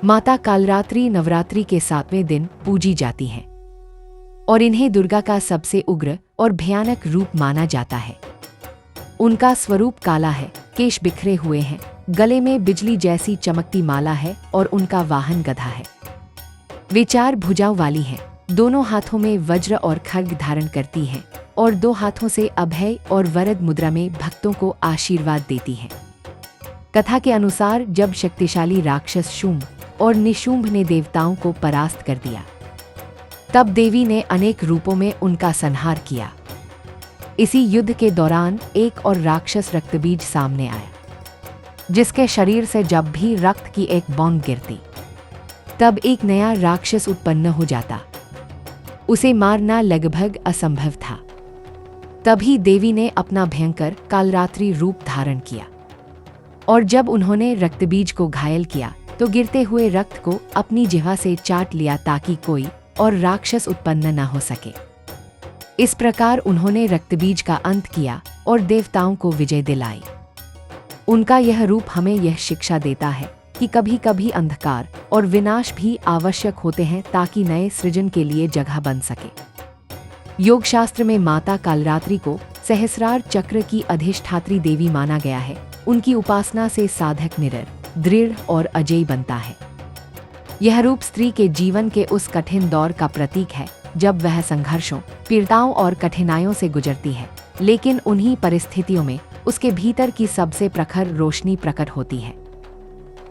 माता कालरात्रि नवरात्रि के 7वें दिन पूजी जाती हैं और इन्हें दुर्गा का सबसे उग्र और भयानक रूप माना जाता है। उनका स्वरूप काला है, केश बिखरे हुए हैं, गले में बिजली जैसी चमकती माला है और उनका वाहन गधा है। वे 4 भुजाओं वाली हैं, दोनों हाथों में वज्र और खड्ग धारण करती हैं और 2 हाथों से अभय और वरद मुद्रा में भक्तों को आशीर्वाद देती हैं। कथा के अनुसार जब शक्तिशाली राक्षस शुंभ और निशुंभ ने देवताओं को परास्त कर दिया, तब देवी ने अनेक रूपों में उनका संहार किया। इसी युद्ध के दौरान एक और राक्षस रक्तबीज सामने आया, जिसके शरीर से जब भी रक्त की एक बूंद गिरती, तब एक नया राक्षस उत्पन्न हो जाता। उसे मारना लगभग असंभव था। तभी देवी ने अपना भयंकर कालरात्रि रूप धारण किया और जब उन्होंने रक्तबीज को घायल किया तो गिरते हुए रक्त को अपनी जिह्वा से चाट लिया ताकि कोई और राक्षस उत्पन्न न हो सके। इस प्रकार उन्होंने रक्तबीज का अंत किया और देवताओं को विजय दिलाई। उनका यह रूप हमें यह शिक्षा देता है कि कभी कभी अंधकार और विनाश भी आवश्यक होते हैं ताकि नए सृजन के लिए जगह बन सके। योग शास्त्र में माता कालरात्रि को सहस्रार चक्र की अधिष्ठात्री देवी माना गया है। उनकी उपासना से साधक निडर, दृढ़ और अजेय बनता है। यह रूप स्त्री के जीवन के उस कठिन दौर का प्रतीक है जब वह संघर्षों, पीड़ाओं और कठिनाइयों से गुजरती है, लेकिन उन्हीं परिस्थितियों में उसके भीतर की सबसे प्रखर रोशनी प्रकट होती है।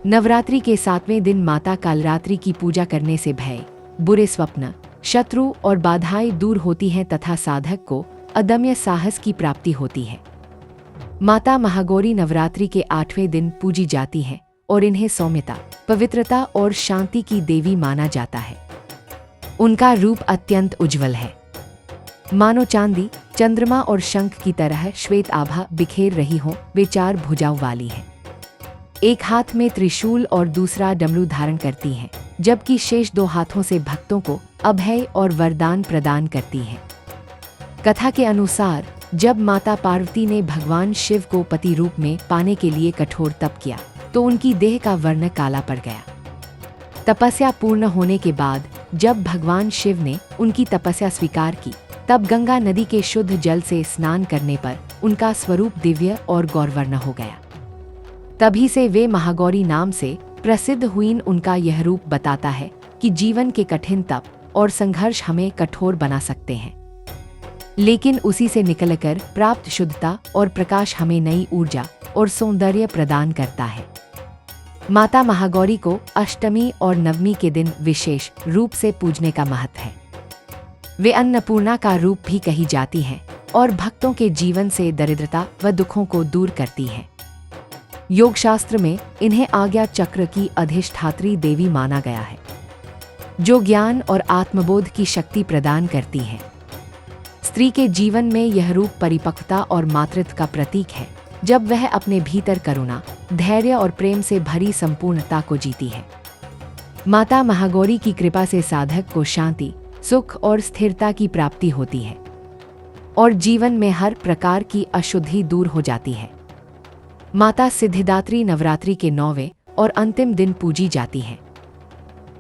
नवरात्रि के 7वें दिन माता कालरात्रि की पूजा करने से भय, बुरे स्वप्न, शत्रु और बाधाएं दूर होती हैं तथा साधक को अदम्य साहस की प्राप्ति होती है। माता महागौरी नवरात्रि के 8वें दिन पूजी जाती हैं और इन्हें सौम्यता, पवित्रता और शांति की देवी माना जाता है। उनका रूप अत्यंत उज्जवल है, मानो चांदी, चंद्रमा और शंख की तरह श्वेत आभा बिखेर रही हो। वे 4 भुजाओं वाली हैं, एक हाथ में त्रिशूल और दूसरा डमरू धारण करती हैं, जबकि शेष 2 हाथों से भक्तों को अभय और वरदान प्रदान करती हैं। कथा के अनुसार जब माता पार्वती ने भगवान शिव को पति रूप में पाने के लिए कठोर तप किया तो उनकी देह का वर्ण काला पड़ गया। तपस्या पूर्ण होने के बाद जब भगवान शिव ने उनकी तपस्या स्वीकार की, तब गंगा नदी के शुद्ध जल से स्नान करने पर उनका स्वरूप दिव्य और गौरवर्ण हो गया। तभी से वे महागौरी नाम से प्रसिद्ध हुईं। उनका यह रूप बताता है कि जीवन के कठिन तप और संघर्ष हमें कठोर बना सकते हैं, लेकिन उसी से निकलकर प्राप्त शुद्धता और प्रकाश हमें नई ऊर्जा और सौंदर्य प्रदान करता है। माता महागौरी को अष्टमी और नवमी के दिन विशेष रूप से पूजने का महत्व है। वे अन्नपूर्णा का रूप भी कही जाती हैं और भक्तों के जीवन से दरिद्रता व दुखों को दूर करती हैं। योग शास्त्र में इन्हें आज्ञा चक्र की अधिष्ठात्री देवी माना गया है, जो ज्ञान और आत्मबोध की शक्ति प्रदान करती है। स्त्री के जीवन में यह रूप परिपक्वता और मातृत्व का प्रतीक है, जब वह अपने भीतर करुणा, धैर्य और प्रेम से भरी संपूर्णता को जीती है। माता महागौरी की कृपा से साधक को शांति, सुख और स्थिरता की प्राप्ति होती है और जीवन में हर प्रकार की अशुद्धि दूर हो जाती है। माता सिद्धिदात्री नवरात्रि के 9वें और अंतिम दिन पूजी जाती हैं।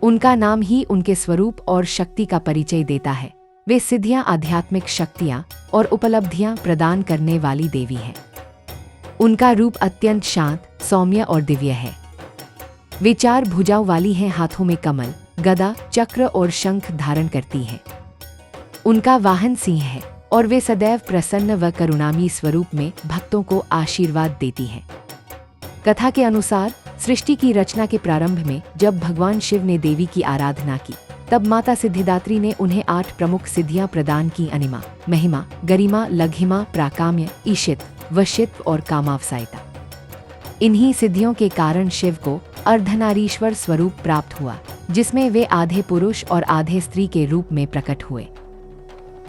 उनका नाम ही उनके स्वरूप और शक्ति का परिचय देता है। वे सिद्धियां, आध्यात्मिक शक्तियां और उपलब्धियां प्रदान करने वाली देवी हैं। उनका रूप अत्यंत शांत, सौम्य और दिव्य है। वे 4 भुजाओं वाली हैं, हाथों में कमल, गदा, चक्र और शंख धारण करती हैं। उनका वाहन सिंह है और वे सदैव प्रसन्न व करुणामयी स्वरूप में भक्तों को आशीर्वाद देती हैं। कथा के अनुसार सृष्टि की रचना के प्रारंभ में जब भगवान शिव ने देवी की आराधना की, तब माता सिद्धिदात्री ने उन्हें 8 प्रमुख सिद्धियां प्रदान की: अनिमा, महिमा, गरिमा, लघिमा, प्राकाम्य, ईशित, वशित्व और कामावसायता। इन्हीं सिद्धियों के कारण शिव को अर्धनारीश्वर स्वरूप प्राप्त हुआ, जिसमें वे आधे पुरुष और आधे स्त्री के रूप में प्रकट हुए।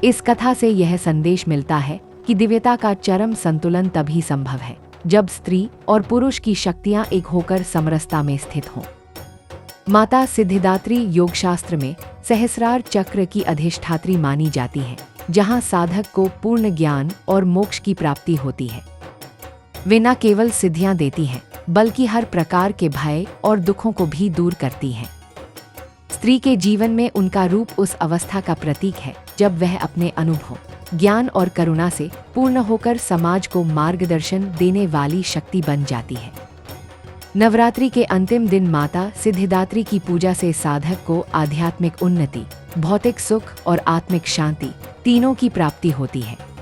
इस कथा से यह संदेश मिलता है कि दिव्यता का चरम संतुलन तभी संभव है जब स्त्री और पुरुष की शक्तियां एक होकर समरसता में स्थित हों। माता सिद्धिदात्री योग शास्त्र में सहस्रार चक्र की अधिष्ठात्री मानी जाती है, जहां साधक को पूर्ण ज्ञान और मोक्ष की प्राप्ति होती है। वे न केवल सिद्धियां देती हैं, बल्कि हर प्रकार के भय और दुखों को भी दूर करती हैं। स्त्री के जीवन में उनका रूप उस अवस्था का प्रतीक है जब वह अपने अनुभव, ज्ञान और करुणा से पूर्ण होकर समाज को मार्गदर्शन देने वाली शक्ति बन जाती है। नवरात्रि के अंतिम दिन माता सिद्धिदात्री की पूजा से साधक को आध्यात्मिक उन्नति, भौतिक सुख और आत्मिक शांति तीनों की प्राप्ति होती है।